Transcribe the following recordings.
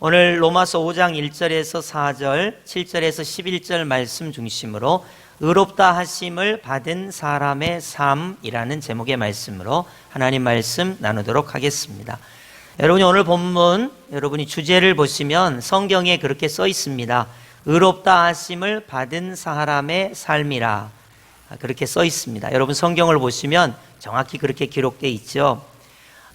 오늘 로마서 5장 1절에서 4절, 7절에서 11절 말씀 중심으로 의롭다 하심을 받은 사람의 삶이라는 제목의 말씀으로 하나님 말씀 나누도록 하겠습니다. 여러분이 오늘 본문, 여러분이 주제를 보시면 성경에 그렇게 써 있습니다. 의롭다 하심을 받은 사람의 삶이라 그렇게 써 있습니다. 여러분 성경을 보시면 정확히 그렇게 기록되어 있죠.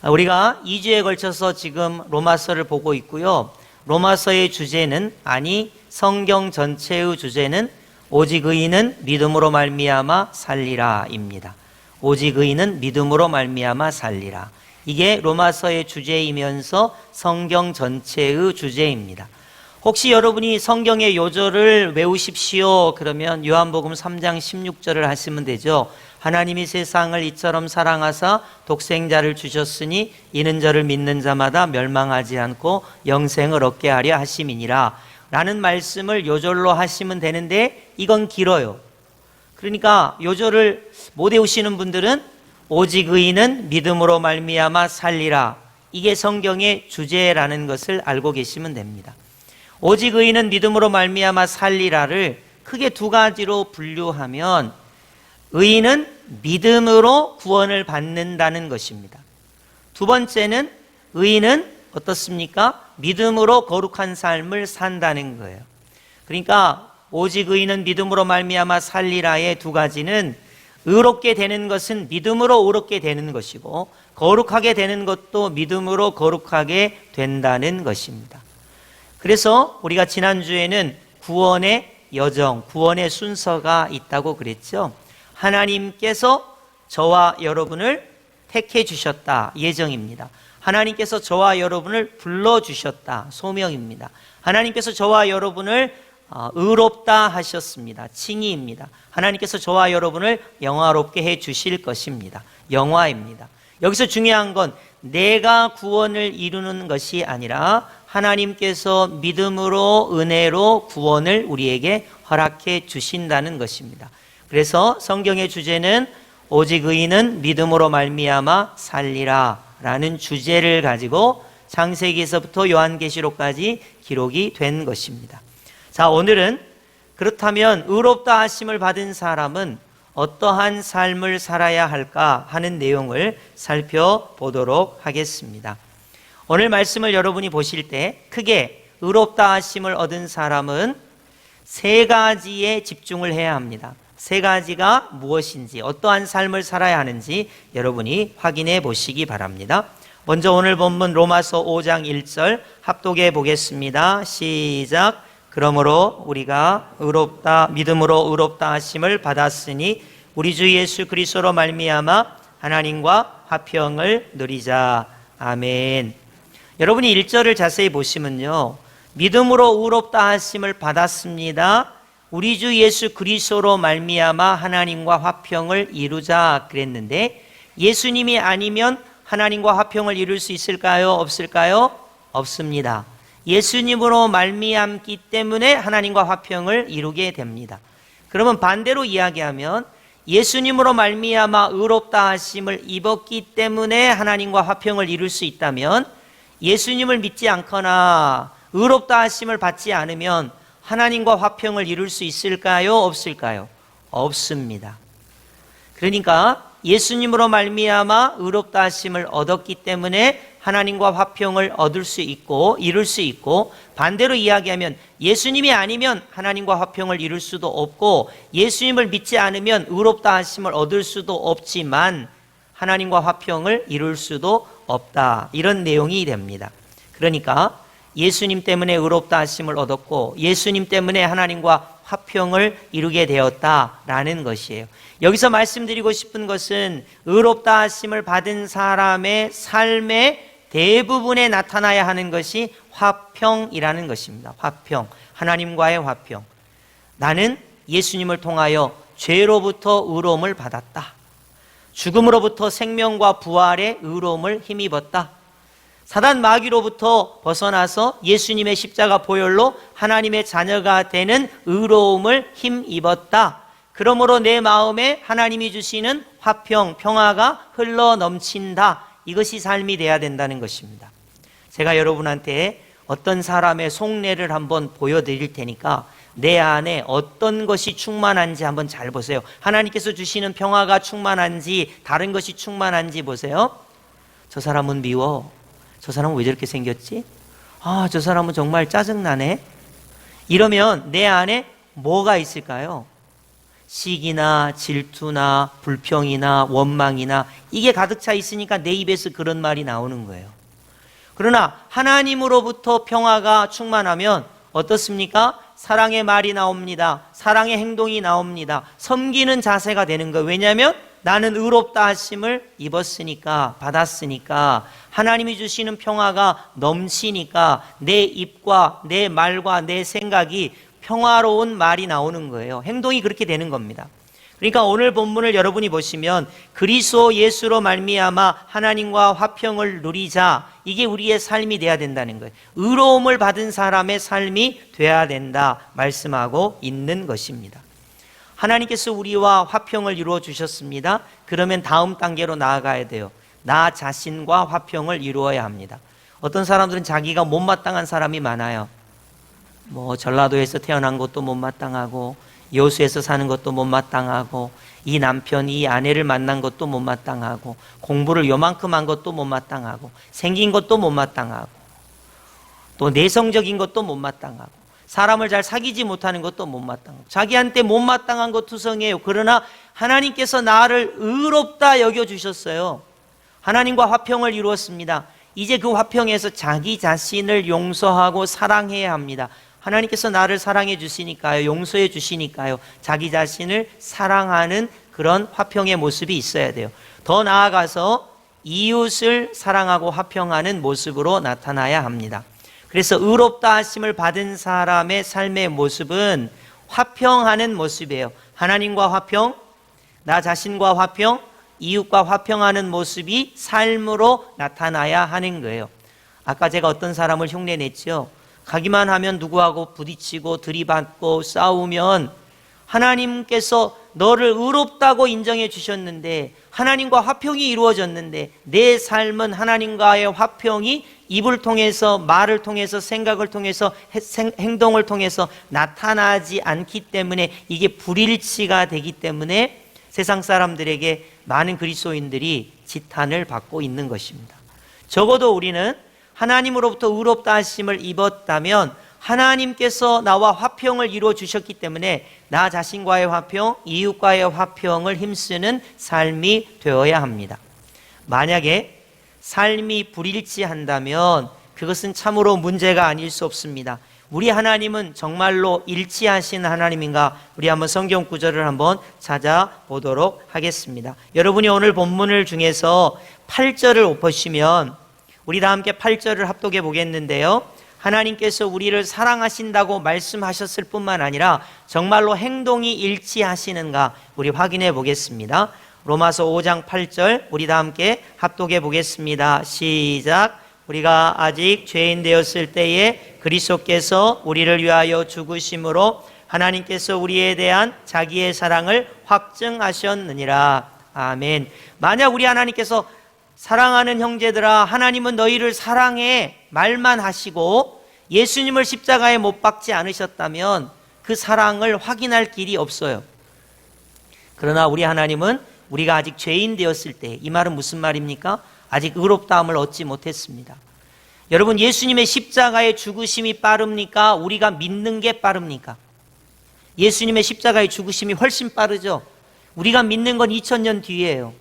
우리가 2주에 걸쳐서 지금 로마서를 보고 있고요. 로마서의 주제는, 아니 성경 전체의 주제는 오직 의인은 믿음으로 말미암아 살리라입니다. 오직 의인은 믿음으로 말미암아 살리라. 이게 로마서의 주제이면서 성경 전체의 주제입니다. 혹시 여러분이 성경의 요절을 외우십시오 그러면 요한복음 3장 16절을 하시면 되죠. 하나님이 세상을 이처럼 사랑하사 독생자를 주셨으니 이는 저를 믿는 자마다 멸망하지 않고 영생을 얻게 하려 하심이니라 라는 말씀을 요절로 하시면 되는데 이건 길어요. 그러니까 요절을 못 외우시는 분들은 오직 의인은 믿음으로 말미암아 살리라, 이게 성경의 주제라는 것을 알고 계시면 됩니다. 오직 의인은 믿음으로 말미암아 살리라를 크게 두 가지로 분류하면, 의인은 믿음으로 구원을 받는다는 것입니다. 두 번째는 의인은 어떻습니까? 믿음으로 거룩한 삶을 산다는 거예요. 그러니까 오직 의인은 믿음으로 말미암아 살리라의 두 가지는, 의롭게 되는 것은 믿음으로 의롭게 되는 것이고 거룩하게 되는 것도 믿음으로 거룩하게 된다는 것입니다. 그래서 우리가 지난주에는 구원의 여정, 구원의 순서가 있다고 그랬죠. 하나님께서 저와 여러분을 택해 주셨다, 예정입니다. 하나님께서 저와 여러분을 불러주셨다, 소명입니다. 하나님께서 저와 여러분을 의롭다 하셨습니다, 칭의입니다. 하나님께서 저와 여러분을 영화롭게 해 주실 것입니다, 영화입니다. 여기서 중요한 건 내가 구원을 이루는 것이 아니라 하나님께서 믿음으로 은혜로 구원을 우리에게 허락해 주신다는 것입니다. 그래서 성경의 주제는 오직 의인은 믿음으로 말미암아 살리라 라는 주제를 가지고 창세기에서부터 요한계시록까지 기록이 된 것입니다. 자, 오늘은 그렇다면 의롭다 하심을 받은 사람은 어떠한 삶을 살아야 할까 하는 내용을 살펴보도록 하겠습니다. 오늘 말씀을 여러분이 보실 때 크게 의롭다 하심을 얻은 사람은 세 가지에 집중을 해야 합니다. 세 가지가 무엇인지, 어떠한 삶을 살아야 하는지 여러분이 확인해 보시기 바랍니다. 먼저 오늘 본문 로마서 5장 1절 합독해 보겠습니다. 시작. 그러므로 우리가 믿음으로 의롭다 하심을 받았으니 우리 주 예수 그리스도로 말미암아 하나님과 화평을 누리자. 아멘. 여러분이 1절을 자세히 보시면요, 믿음으로 의롭다 하심을 받았습니다. 우리 주 예수 그리스도로 말미암아 하나님과 화평을 이루자 그랬는데, 예수님이 아니면 하나님과 화평을 이룰 수 있을까요? 없을까요? 없습니다. 예수님으로 말미암기 때문에 하나님과 화평을 이루게 됩니다. 그러면 반대로 이야기하면 예수님으로 말미암아 의롭다 하심을 입었기 때문에 하나님과 화평을 이룰 수 있다면, 예수님을 믿지 않거나 의롭다 하심을 받지 않으면 하나님과 화평을 이룰 수 있을까요? 없을까요? 없습니다. 그러니까 예수님으로 말미암아 의롭다 하심을 얻었기 때문에 하나님과 화평을 얻을 수 있고 이룰 수 있고, 반대로 이야기하면 예수님이 아니면 하나님과 화평을 이룰 수도 없고 예수님을 믿지 않으면 의롭다 하심을 얻을 수도 없지만 하나님과 화평을 이룰 수도 없다, 이런 내용이 됩니다. 그러니까 예수님 때문에 의롭다 하심을 얻었고 예수님 때문에 하나님과 화평을 이루게 되었다라는 것이에요. 여기서 말씀드리고 싶은 것은 의롭다 하심을 받은 사람의 삶의 대부분에 나타나야 하는 것이 화평이라는 것입니다. 화평, 하나님과의 화평. 나는 예수님을 통하여 죄로부터 의로움을 받았다. 죽음으로부터 생명과 부활의 의로움을 힘입었다. 사단 마귀로부터 벗어나서 예수님의 십자가 보혈로 하나님의 자녀가 되는 의로움을 힘입었다. 그러므로 내 마음에 하나님이 주시는 화평, 평화가 흘러 넘친다. 이것이 삶이 돼야 된다는 것입니다. 제가 여러분한테 어떤 사람의 속내를 한번 보여드릴 테니까 내 안에 어떤 것이 충만한지 한번 잘 보세요. 하나님께서 주시는 평화가 충만한지 다른 것이 충만한지 보세요. 저 사람은 미워. 저 사람은 왜 저렇게 생겼지? 아, 저 사람은 정말 짜증나네. 이러면 내 안에 뭐가 있을까요? 시기나 질투나 불평이나 원망이나 이게 가득 차 있으니까 내 입에서 그런 말이 나오는 거예요. 그러나 하나님으로부터 평화가 충만하면 어떻습니까? 사랑의 말이 나옵니다. 사랑의 행동이 나옵니다. 섬기는 자세가 되는 거예요. 왜냐하면 나는 의롭다 하심을 입었으니까, 받았으니까, 하나님이 주시는 평화가 넘치니까 내 입과 내 말과 내 생각이 평화로운 말이 나오는 거예요. 행동이 그렇게 되는 겁니다. 그러니까 오늘 본문을 여러분이 보시면 그리스도 예수로 말미암아 하나님과 화평을 누리자, 이게 우리의 삶이 돼야 된다는 거예요. 의로움을 받은 사람의 삶이 돼야 된다 말씀하고 있는 것입니다. 하나님께서 우리와 화평을 이루어 주셨습니다. 그러면 다음 단계로 나아가야 돼요. 나 자신과 화평을 이루어야 합니다. 어떤 사람들은 자기가 못마땅한 사람이 많아요. 전라도에서 태어난 것도 못마땅하고, 여수에서 사는 것도 못마땅하고, 이 남편, 이 아내를 만난 것도 못마땅하고, 공부를 요만큼 한 것도 못마땅하고, 생긴 것도 못마땅하고, 또 내성적인 것도 못마땅하고, 사람을 잘 사귀지 못하는 것도 못마땅하고, 자기한테 못마땅한 것 투성이에요. 그러나 하나님께서 나를 의롭다 여겨주셨어요. 하나님과 화평을 이루었습니다. 이제 그 화평에서 자기 자신을 용서하고 사랑해야 합니다. 하나님께서 나를 사랑해 주시니까요, 용서해 주시니까요, 자기 자신을 사랑하는 그런 화평의 모습이 있어야 돼요. 더 나아가서 이웃을 사랑하고 화평하는 모습으로 나타나야 합니다. 그래서 의롭다 하심을 받은 사람의 삶의 모습은 화평하는 모습이에요. 하나님과 화평, 나 자신과 화평, 이웃과 화평하는 모습이 삶으로 나타나야 하는 거예요. 아까 제가 어떤 사람을 흉내냈죠. 가기만 하면 누구하고 부딪히고 들이받고 싸우면 하나님께서 너를 의롭다고 인정해 주셨는데, 하나님과 화평이 이루어졌는데 내 삶은 하나님과의 화평이 입을 통해서, 말을 통해서, 생각을 통해서, 행동을 통해서 나타나지 않기 때문에 이게 불일치가 되기 때문에 세상 사람들에게 많은 그리스도인들이 지탄을 받고 있는 것입니다. 적어도 우리는 하나님으로부터 의롭다 하심을 입었다면 하나님께서 나와 화평을 이루어 주셨기 때문에 나 자신과의 화평, 이웃과의 화평을 힘쓰는 삶이 되어야 합니다. 만약에 삶이 불일치한다면 그것은 참으로 문제가 아닐 수 없습니다. 우리 하나님은 정말로 일치하신 하나님인가? 우리 한번 성경 구절을 한번 찾아보도록 하겠습니다. 여러분이 오늘 본문을 중에서 8절을 보시면 우리 다 함께 8절을 합독해 보겠는데요. 하나님께서 우리를 사랑하신다고 말씀하셨을 뿐만 아니라 정말로 행동이 일치하시는가 우리 확인해 보겠습니다. 로마서 5장 8절 우리 다 함께 합독해 보겠습니다. 시작. 우리가 아직 죄인 되었을 때에 그리스도께서 우리를 위하여 죽으심으로 하나님께서 우리에 대한 자기의 사랑을 확증하셨느니라. 아멘. 만약 우리 하나님께서 사랑하는 형제들아, 하나님은 너희를 사랑해 말만 하시고 예수님을 십자가에 못 박지 않으셨다면 그 사랑을 확인할 길이 없어요. 그러나 우리 하나님은 우리가 아직 죄인 되었을 때, 이 말은 무슨 말입니까? 아직 의롭다함을 얻지 못했습니다. 여러분, 예수님의 십자가의 죽으심이 빠릅니까? 우리가 믿는 게 빠릅니까? 예수님의 십자가의 죽으심이 훨씬 빠르죠. 우리가 믿는 건 2000년 뒤에요.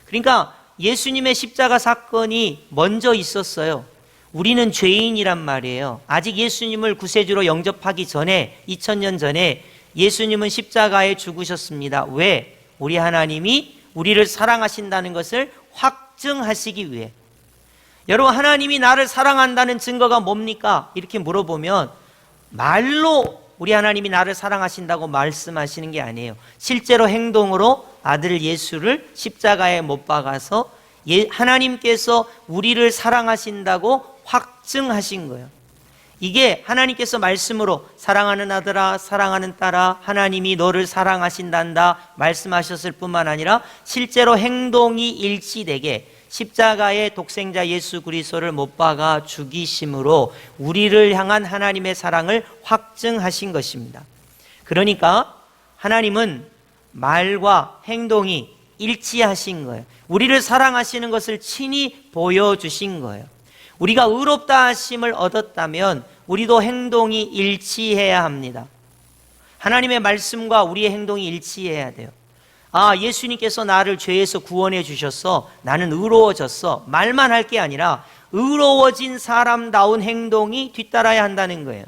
그러니까 예수님의 십자가 사건이 먼저 있었어요. 우리는 죄인이란 말이에요. 아직 예수님을 구세주로 영접하기 전에, 2000년 전에 예수님은 십자가에 죽으셨습니다. 왜? 우리 하나님이 우리를 사랑하신다는 것을 확증하시기 위해. 여러분, 하나님이 나를 사랑한다는 증거가 뭡니까? 이렇게 물어보면 말로 우리 하나님이 나를 사랑하신다고 말씀하시는 게 아니에요. 실제로 행동으로 아들 예수를 십자가에 못 박아서 하나님께서 우리를 사랑하신다고 확증하신 거예요. 이게 하나님께서 말씀으로 사랑하는 아들아, 사랑하는 딸아, 하나님이 너를 사랑하신단다 말씀하셨을 뿐만 아니라 실제로 행동이 일치되게 십자가의 독생자 예수 그리스도를 못 박아 죽이심으로 우리를 향한 하나님의 사랑을 확증하신 것입니다. 그러니까 하나님은 말과 행동이 일치하신 거예요. 우리를 사랑하시는 것을 친히 보여주신 거예요. 우리가 의롭다 하심을 얻었다면 우리도 행동이 일치해야 합니다. 하나님의 말씀과 우리의 행동이 일치해야 돼요. 아, 예수님께서 나를 죄에서 구원해 주셨어. 나는 의로워졌어. 말만 할 게 아니라 의로워진 사람다운 행동이 뒤따라야 한다는 거예요.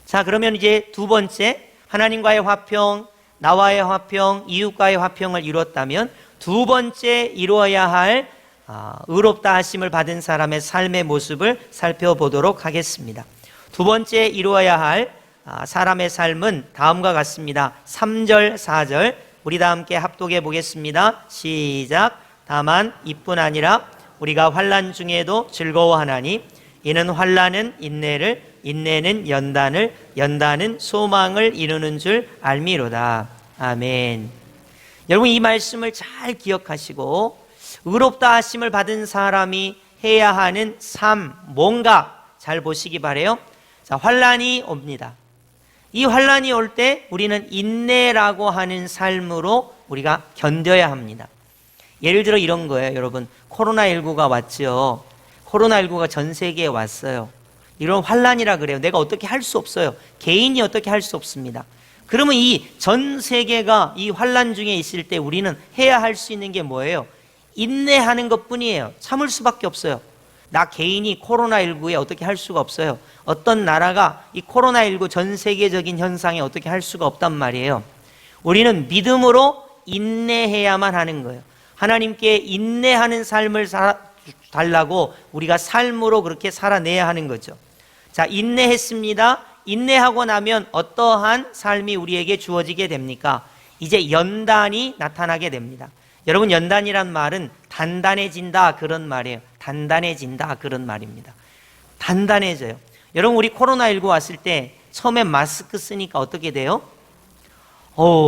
자, 그러면 이제 두 번째, 하나님과의 화평, 나와의 화평, 이웃과의 화평을 이뤘다면 두 번째 이루어야 할 의롭다 하심을 받은 사람의 삶의 모습을 살펴보도록 하겠습니다. 두 번째 이루어야 할 사람의 삶은 다음과 같습니다. 3절, 4절 우리 다 함께 합독해 보겠습니다. 시작. 다만 이뿐 아니라 우리가 환난 중에도 즐거워하나니 이는 환난은 인내를, 인내는 연단을, 연단은 소망을 이루는 줄 알미로다. 아멘. 여러분, 이 말씀을 잘 기억하시고 의롭다 하심을 받은 사람이 해야 하는 삶, 뭔가 잘 보시기 바라요. 자, 환난이 옵니다. 이 환난이 올 때 우리는 인내라고 하는 삶으로 우리가 견뎌야 합니다. 예를 들어 이런 거예요. 여러분, 코로나19가 왔죠. 코로나19가 전 세계에 왔어요. 이런 환난이라 그래요. 내가 어떻게 할 수 없어요. 개인이 어떻게 할 수 없습니다. 그러면 이 전 세계가 이 환난 중에 있을 때 우리는 해야 할 수 있는 게 뭐예요? 인내하는 것뿐이에요. 참을 수밖에 없어요. 나 개인이 코로나19에 어떻게 할 수가 없어요. 어떤 나라가 이 코로나19 전 세계적인 현상에 어떻게 할 수가 없단 말이에요. 우리는 믿음으로 인내해야만 하는 거예요. 하나님께 인내하는 삶을 달라고 우리가 삶으로 그렇게 살아내야 하는 거죠. 자, 인내했습니다. 인내하고 나면 어떠한 삶이 우리에게 주어지게 됩니까? 이제 연단이 나타나게 됩니다. 여러분, 연단이란 말은 단단해진다 그런 말이에요. 단단해진다 그런 말입니다. 단단해져요. 여러분, 우리 코로나19 왔을 때 처음에 마스크 쓰니까 어떻게 돼요?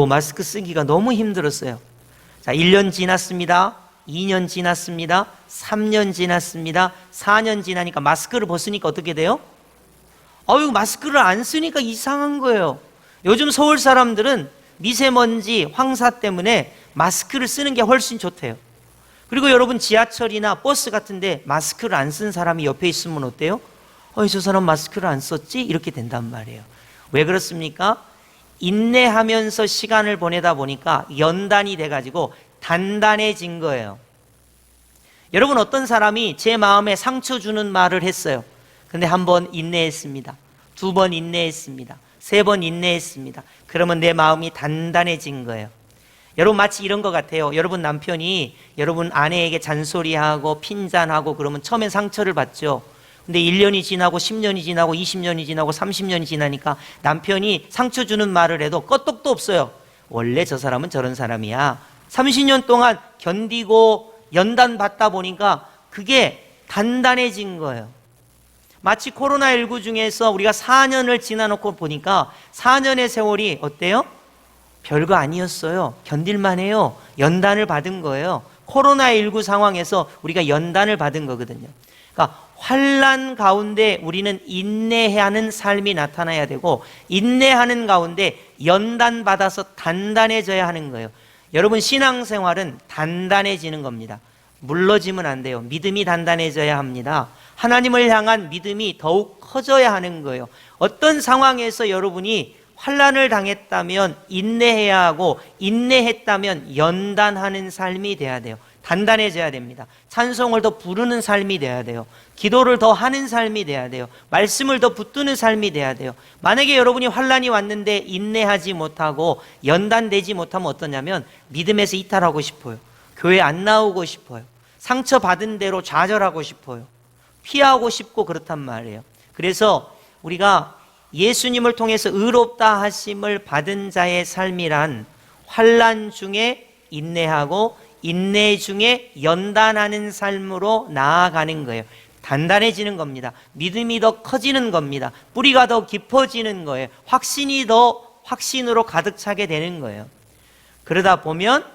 마스크 쓰기가 너무 힘들었어요. 자, 1년 지났습니다. 2년 지났습니다. 3년 지났습니다. 4년 지나니까 마스크를 벗으니까 어떻게 돼요? 마스크를 안 쓰니까 이상한 거예요. 요즘 서울 사람들은 미세먼지, 황사 때문에 마스크를 쓰는 게 훨씬 좋대요. 그리고 여러분, 지하철이나 버스 같은데 마스크를 안 쓴 사람이 옆에 있으면 어때요? 저 사람 마스크를 안 썼지? 이렇게 된단 말이에요. 왜 그렇습니까? 인내하면서 시간을 보내다 보니까 연단이 돼가지고 단단해진 거예요. 여러분, 어떤 사람이 제 마음에 상처 주는 말을 했어요. 근데 한 번 인내했습니다. 2번 인내했습니다. 3번 인내했습니다. 그러면 내 마음이 단단해진 거예요. 여러분, 마치 이런 것 같아요. 여러분 남편이 여러분 아내에게 잔소리하고 핀잔하고 그러면 처음엔 상처를 받죠. 근데 1년이 지나고 10년이 지나고 20년이 지나고 30년이 지나니까 남편이 상처 주는 말을 해도 끄떡도 없어요. 원래 저 사람은 저런 사람이야. 30년 동안 견디고 연단 받다 보니까 그게 단단해진 거예요. 마치 코로나19 중에서 우리가 4년을 지나놓고 보니까 4년의 세월이 어때요? 별거 아니었어요. 견딜만 해요. 연단을 받은 거예요. 코로나19 상황에서 우리가 연단을 받은 거거든요. 그러니까 환난 가운데 우리는 인내하는 삶이 나타나야 되고, 인내하는 가운데 연단받아서 단단해져야 하는 거예요. 여러분, 신앙생활은 단단해지는 겁니다. 물러지면 안 돼요. 믿음이 단단해져야 합니다. 하나님을 향한 믿음이 더욱 커져야 하는 거예요. 어떤 상황에서 여러분이 환난을 당했다면 인내해야 하고, 인내했다면 연단하는 삶이 돼야 돼요. 단단해져야 됩니다. 찬송을 더 부르는 삶이 돼야 돼요. 기도를 더 하는 삶이 돼야 돼요. 말씀을 더 붙드는 삶이 돼야 돼요. 만약에 여러분이 환난이 왔는데 인내하지 못하고 연단되지 못하면 어떠냐면 믿음에서 이탈하고 싶어요. 교회 안 나오고 싶어요. 상처받은 대로 좌절하고 싶어요. 피하고 싶고 그렇단 말이에요. 그래서 우리가 예수님을 통해서 의롭다 하심을 받은 자의 삶이란 환난 중에 인내하고 인내 중에 연단하는 삶으로 나아가는 거예요. 단단해지는 겁니다. 믿음이 더 커지는 겁니다. 뿌리가 더 깊어지는 거예요. 확신이 더 확신으로 가득 차게 되는 거예요. 그러다 보면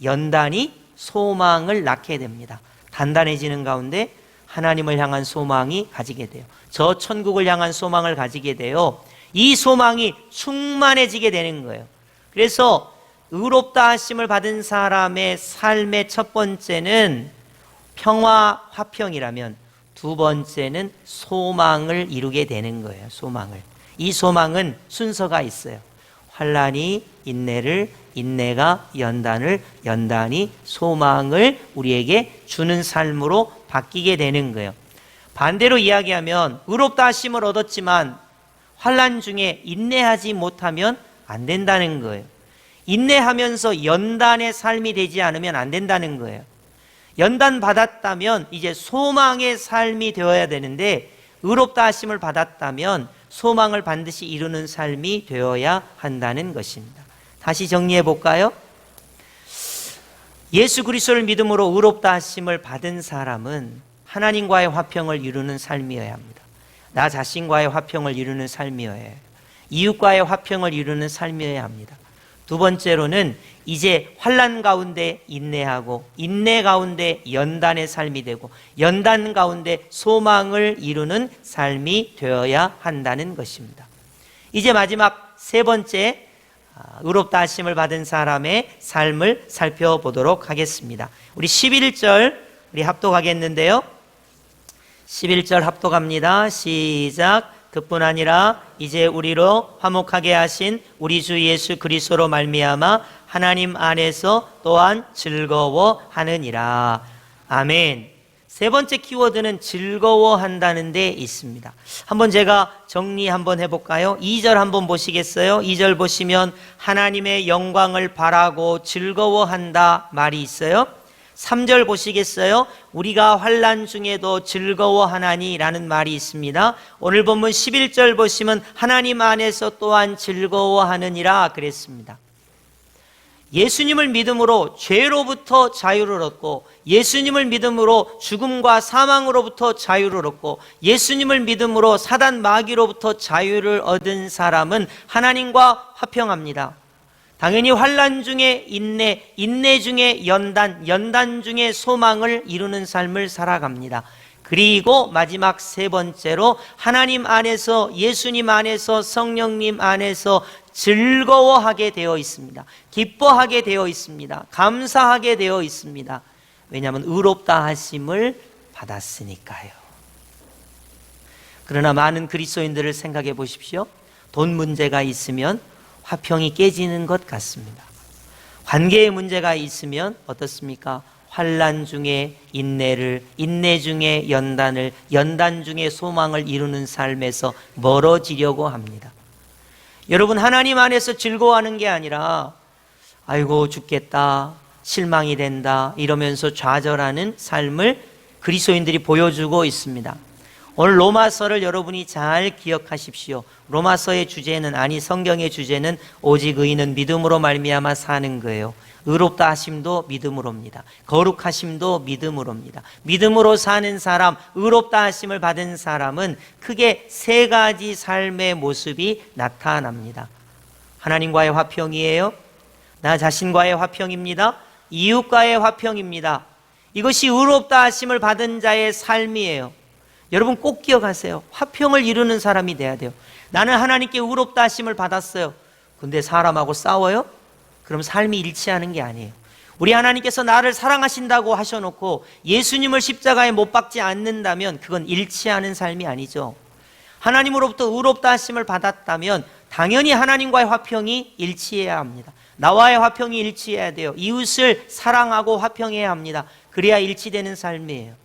연단이 소망을 낳게 됩니다. 단단해지는 가운데 하나님을 향한 소망이 가지게 돼요. 저 천국을 향한 소망을 가지게 돼요. 이 소망이 충만해지게 되는 거예요. 그래서 의롭다 하심을 받은 사람의 삶의 첫 번째는 평화 화평이라면 두 번째는 소망을 이루게 되는 거예요. 소망을. 이 소망은 순서가 있어요. 환난이 인내를, 인내가 연단을, 연단이 소망을 우리에게 주는 삶으로 바뀌게 되는 거예요. 반대로 이야기하면 의롭다 하심을 얻었지만 환난 중에 인내하지 못하면 안 된다는 거예요. 인내하면서 연단의 삶이 되지 않으면 안 된다는 거예요. 연단 받았다면 이제 소망의 삶이 되어야 되는데 의롭다 하심을 받았다면 소망을 반드시 이루는 삶이 되어야 한다는 것입니다. 다시 정리해 볼까요? 예수 그리스도를 믿음으로 의롭다 하심을 받은 사람은 하나님과의 화평을 이루는 삶이어야 합니다. 나 자신과의 화평을 이루는 삶이어야 해요. 이웃과의 화평을 이루는 삶이어야 합니다. 두 번째로는 이제 환난 가운데 인내하고 인내 가운데 연단의 삶이 되고 연단 가운데 소망을 이루는 삶이 되어야 한다는 것입니다. 이제 마지막 세 번째 의롭다 하심을 받은 사람의 삶을 살펴보도록 하겠습니다. 우리 11절 우리 합독하겠는데요. 11절 합독합니다. 시작. 그뿐 아니라 이제 우리로 화목하게 하신 우리 주 예수 그리스도로 말미암아 하나님 안에서 또한 즐거워하느니라. 아멘. 세 번째 키워드는 즐거워한다는 데 있습니다. 한번 제가 정리 한번 해볼까요? 2절 한번 보시겠어요? 2절 보시면 하나님의 영광을 바라고 즐거워한다 말이 있어요. 3절 보시겠어요? 우리가 환난 중에도 즐거워하나니 라는 말이 있습니다. 오늘 본문 11절 보시면 하나님 안에서 또한 즐거워하느니라 그랬습니다. 예수님을 믿음으로 죄로부터 자유를 얻고 예수님을 믿음으로 죽음과 사망으로부터 자유를 얻고 예수님을 믿음으로 사단 마귀로부터 자유를 얻은 사람은 하나님과 화평합니다. 당연히 환난 중에 인내, 인내 중에 연단, 연단 중에 소망을 이루는 삶을 살아갑니다. 그리고 마지막 세 번째로 하나님 안에서 예수님 안에서 성령님 안에서 즐거워하게 되어 있습니다. 기뻐하게 되어 있습니다. 감사하게 되어 있습니다. 왜냐하면 의롭다 하심을 받았으니까요. 그러나 많은 그리스도인들을 생각해 보십시오. 돈 문제가 있으면 화평이 깨지는 것 같습니다. 관계의 문제가 있으면 어떻습니까? 환난 중에 인내를, 인내 중에 연단을, 연단 중에 소망을 이루는 삶에서 멀어지려고 합니다. 여러분, 하나님 안에서 즐거워하는 게 아니라 아이고 죽겠다, 실망이 된다 이러면서 좌절하는 삶을 그리스도인들이 보여주고 있습니다. 오늘 로마서를 여러분이 잘 기억하십시오. 로마서의 주제는, 아니 성경의 주제는 오직 의인은 믿음으로 말미암아 사는 거예요. 의롭다 하심도 믿음으로입니다. 거룩하심도 믿음으로입니다. 믿음으로 사는 사람, 의롭다 하심을 받은 사람은 크게 세 가지 삶의 모습이 나타납니다. 하나님과의 화평이에요. 나 자신과의 화평입니다. 이웃과의 화평입니다. 이것이 의롭다 하심을 받은 자의 삶이에요. 여러분 꼭 기억하세요. 화평을 이루는 사람이 돼야 돼요. 나는 하나님께 의롭다 하심을 받았어요. 근데 사람하고 싸워요? 그럼 삶이 일치하는 게 아니에요. 우리 하나님께서 나를 사랑하신다고 하셔놓고 예수님을 십자가에 못 박지 않는다면 그건 일치하는 삶이 아니죠. 하나님으로부터 의롭다 하심을 받았다면 당연히 하나님과의 화평이 일치해야 합니다. 나와의 화평이 일치해야 돼요. 이웃을 사랑하고 화평해야 합니다. 그래야 일치되는 삶이에요.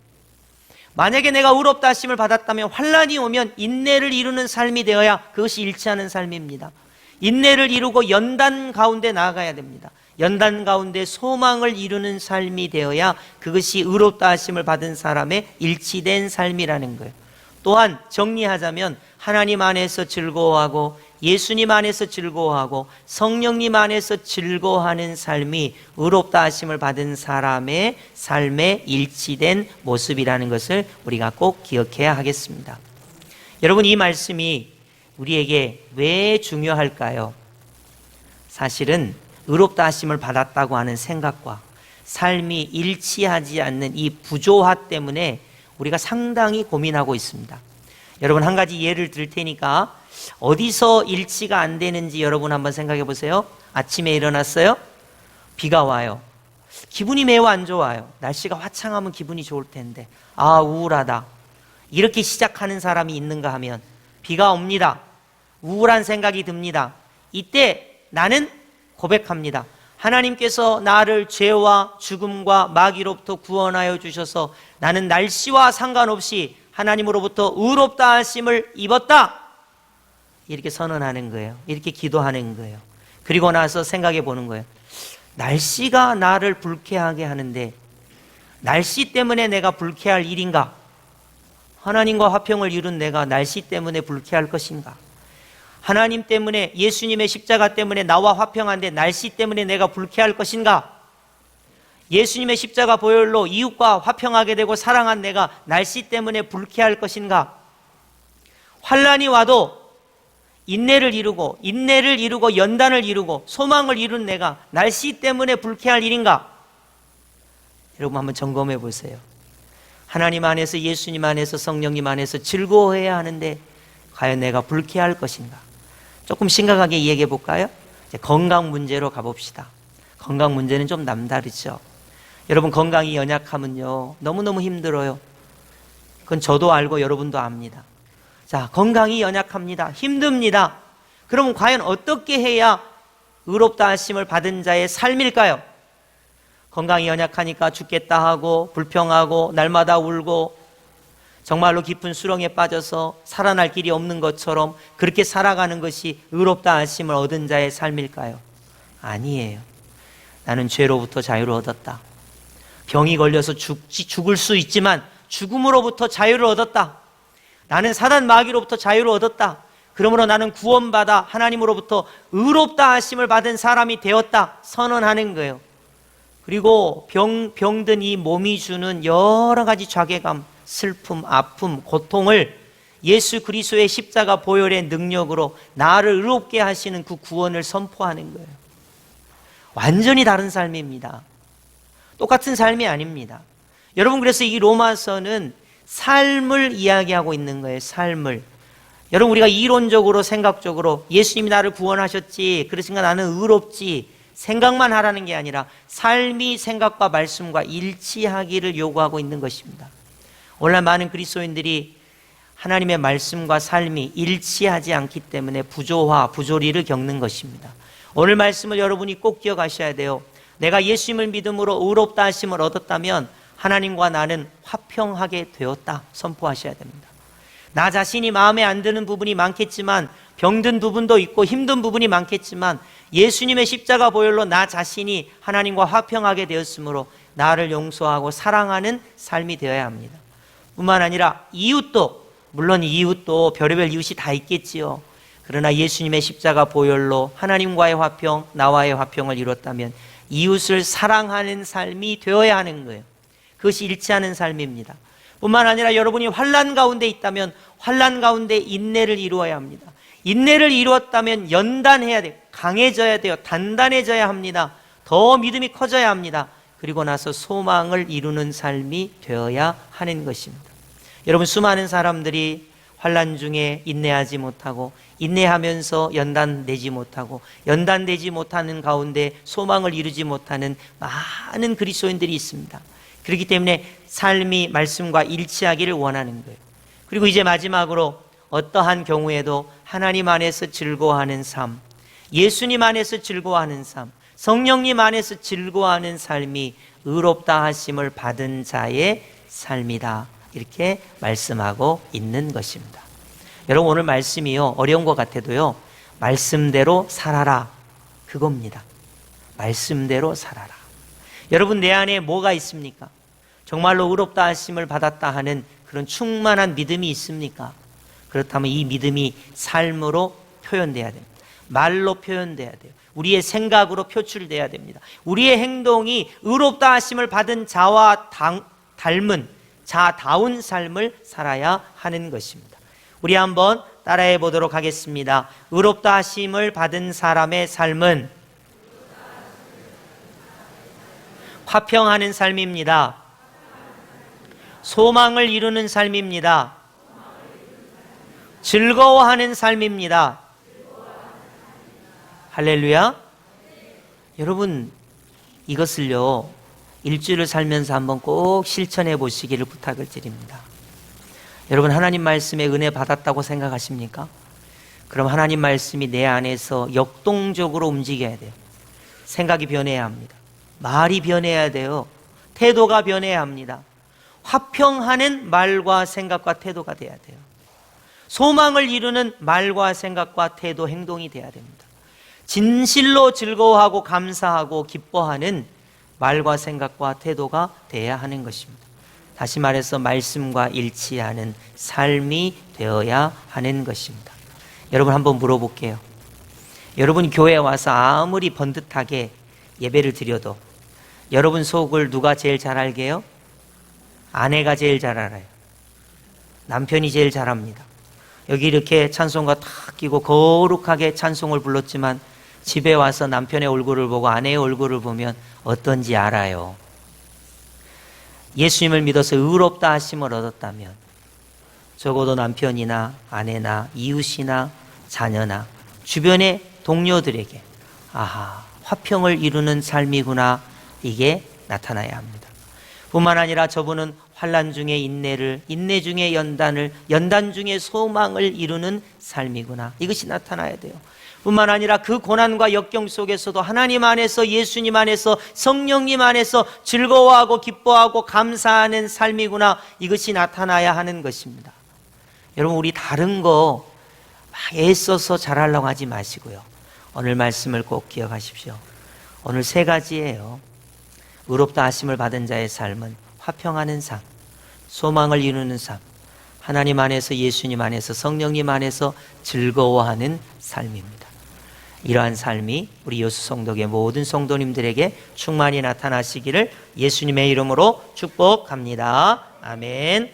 만약에 내가 의롭다 하심을 받았다면 환난이 오면 인내를 이루는 삶이 되어야 그것이 일치하는 삶입니다. 인내를 이루고 연단 가운데 나아가야 됩니다. 연단 가운데 소망을 이루는 삶이 되어야 그것이 의롭다 하심을 받은 사람의 일치된 삶이라는 거예요. 또한 정리하자면 하나님 안에서 즐거워하고 예수님 안에서 즐거워하고 성령님 안에서 즐거워하는 삶이 의롭다 하심을 받은 사람의 삶에 일치된 모습이라는 것을 우리가 꼭 기억해야 하겠습니다. 여러분, 이 말씀이 우리에게 왜 중요할까요? 사실은 의롭다 하심을 받았다고 하는 생각과 삶이 일치하지 않는 이 부조화 때문에 우리가 상당히 고민하고 있습니다. 여러분, 한 가지 예를 들 테니까 어디서 일치가 안 되는지 여러분 한번 생각해 보세요. 아침에 일어났어요. 비가 와요. 기분이 매우 안 좋아요. 날씨가 화창하면 기분이 좋을 텐데 우울하다. 이렇게 시작하는 사람이 있는가 하면 비가 옵니다. 우울한 생각이 듭니다. 이때 나는 고백합니다. 하나님께서 나를 죄와 죽음과 마귀로부터 구원하여 주셔서 나는 날씨와 상관없이 하나님으로부터 의롭다 하심을 입었다. 이렇게 선언하는 거예요. 이렇게 기도하는 거예요. 그리고 나서 생각해 보는 거예요. 날씨가 나를 불쾌하게 하는데 날씨 때문에 내가 불쾌할 일인가? 하나님과 화평을 이룬 내가 날씨 때문에 불쾌할 것인가? 하나님 때문에, 예수님의 십자가 때문에 나와 화평한데 날씨 때문에 내가 불쾌할 것인가? 예수님의 십자가 보혈로 이웃과 화평하게 되고 사랑한 내가 날씨 때문에 불쾌할 것인가? 환난이 와도 인내를 이루고 연단을 이루고 소망을 이룬 내가 날씨 때문에 불쾌할 일인가? 여러분 한번 점검해 보세요. 하나님 안에서, 예수님 안에서, 성령님 안에서 즐거워해야 하는데 과연 내가 불쾌할 것인가? 조금 심각하게 이야기해 볼까요? 이제 건강 문제로 가봅시다. 건강 문제는 좀 남다르죠. 여러분, 건강이 연약하면요 너무너무 힘들어요. 그건 저도 알고 여러분도 압니다. 자, 건강이 연약합니다. 힘듭니다. 그러면 과연 어떻게 해야 의롭다 하심을 받은 자의 삶일까요? 건강이 연약하니까 죽겠다 하고 불평하고 날마다 울고 정말로 깊은 수렁에 빠져서 살아날 길이 없는 것처럼 그렇게 살아가는 것이 의롭다 하심을 얻은 자의 삶일까요? 아니에요. 나는 죄로부터 자유를 얻었다. 병이 걸려서 죽을 수 있지만 죽음으로부터 자유를 얻었다. 나는 사단 마귀로부터 자유를 얻었다. 그러므로 나는 구원받아 하나님으로부터 의롭다 하심을 받은 사람이 되었다 선언하는 거예요. 그리고 병든 이 몸이 주는 여러 가지 좌괴감, 슬픔, 아픔, 고통을 예수 그리스도의 십자가 보혈의 능력으로 나를 의롭게 하시는 그 구원을 선포하는 거예요. 완전히 다른 삶입니다. 똑같은 삶이 아닙니다. 여러분, 그래서 이 로마서는 삶을 이야기하고 있는 거예요. 삶을. 여러분, 우리가 이론적으로 생각적으로 예수님이 나를 구원하셨지, 그러니까 나는 의롭지 생각만 하라는 게 아니라 삶이 생각과 말씀과 일치하기를 요구하고 있는 것입니다. 오늘날 많은 그리스도인들이 하나님의 말씀과 삶이 일치하지 않기 때문에 부조화, 부조리를 겪는 것입니다. 오늘 말씀을 여러분이 꼭 기억하셔야 돼요. 내가 예수님을 믿음으로 의롭다 하심을 얻었다면 하나님과 나는 화평하게 되었다 선포하셔야 됩니다. 나 자신이 마음에 안 드는 부분이 많겠지만, 병든 부분도 있고 힘든 부분이 많겠지만 예수님의 십자가 보혈로 나 자신이 하나님과 화평하게 되었으므로 나를 용서하고 사랑하는 삶이 되어야 합니다. 뿐만 아니라 이웃도, 물론 이웃도 별의별 이웃이 다 있겠지요. 그러나 예수님의 십자가 보혈로 하나님과의 화평, 나와의 화평을 이뤘다면 이웃을 사랑하는 삶이 되어야 하는 거예요. 그것이 일치하는 삶입니다. 뿐만 아니라 여러분이 환난 가운데 있다면 환난 가운데 인내를 이루어야 합니다. 인내를 이루었다면 연단해야 돼요. 강해져야 돼요. 단단해져야 합니다. 더 믿음이 커져야 합니다. 그리고 나서 소망을 이루는 삶이 되어야 하는 것입니다. 여러분, 수많은 사람들이 환난 중에 인내하지 못하고 인내하면서 연단되지 못하고 연단되지 못하는 가운데 소망을 이루지 못하는 많은 그리스도인들이 있습니다. 그렇기 때문에 삶이 말씀과 일치하기를 원하는 거예요. 그리고 이제 마지막으로 어떠한 경우에도 하나님 안에서 즐거워하는 삶, 예수님 안에서 즐거워하는 삶, 성령님 안에서 즐거워하는 삶이 의롭다 하심을 받은 자의 삶이다. 이렇게 말씀하고 있는 것입니다. 여러분, 오늘 말씀이요 어려운 것 같아도요 말씀대로 살아라, 그겁니다. 말씀대로 살아라. 여러분, 내 안에 뭐가 있습니까? 정말로 의롭다 하심을 받았다 하는 그런 충만한 믿음이 있습니까? 그렇다면 이 믿음이 삶으로 표현돼야 됩니다. 말로 표현돼야 돼요. 우리의 생각으로 표출돼야 됩니다. 우리의 행동이 의롭다 하심을 받은 자와 닮은 자다운 삶을 살아야 하는 것입니다. 우리 한번 따라해 보도록 하겠습니다. 의롭다 하심을 받은 사람의 삶은 화평하는 삶입니다. 소망을 이루는 삶입니다. 즐거워하는 삶입니다. 할렐루야. 여러분, 이것을요, 일주일을 살면서 한번 꼭 실천해 보시기를 부탁을 드립니다. 여러분, 하나님 말씀에 은혜 받았다고 생각하십니까? 그럼 하나님 말씀이 내 안에서 역동적으로 움직여야 돼요. 생각이 변해야 합니다. 말이 변해야 돼요. 태도가 변해야 합니다. 화평하는 말과 생각과 태도가 돼야 돼요. 소망을 이루는 말과 생각과 태도, 행동이 돼야 됩니다. 진실로 즐거워하고 감사하고 기뻐하는 말과 생각과 태도가 돼야 하는 것입니다. 다시 말해서 말씀과 일치하는 삶이 되어야 하는 것입니다. 여러분, 한번 물어볼게요. 여러분, 교회에 와서 아무리 번듯하게 예배를 드려도 여러분 속을 누가 제일 잘 알게요? 아내가 제일 잘 알아요. 남편이 제일 잘 압니다. 여기 이렇게 찬송가 탁 끼고 거룩하게 찬송을 불렀지만 집에 와서 남편의 얼굴을 보고 아내의 얼굴을 보면 어떤지 알아요. 예수님을 믿어서 의롭다 하심을 얻었다면 적어도 남편이나 아내나 이웃이나 자녀나 주변의 동료들에게 아하, 화평을 이루는 삶이구나, 이게 나타나야 합니다. 뿐만 아니라 저분은 환난 중에 인내를, 인내 중에 연단을, 연단 중에 소망을 이루는 삶이구나, 이것이 나타나야 돼요. 뿐만 아니라 그 고난과 역경 속에서도 하나님 안에서, 예수님 안에서, 성령님 안에서 즐거워하고 기뻐하고 감사하는 삶이구나, 이것이 나타나야 하는 것입니다. 여러분, 우리 다른 거 막 애써서 잘하려고 하지 마시고요, 오늘 말씀을 꼭 기억하십시오. 오늘 세 가지예요. 의롭다 하심을 받은 자의 삶은 화평하는 삶, 소망을 이루는 삶, 하나님 안에서, 예수님 안에서, 성령님 안에서 즐거워하는 삶입니다. 이러한 삶이 우리 여수 성덕의 모든 성도님들에게 충만히 나타나시기를 예수님의 이름으로 축복합니다. 아멘.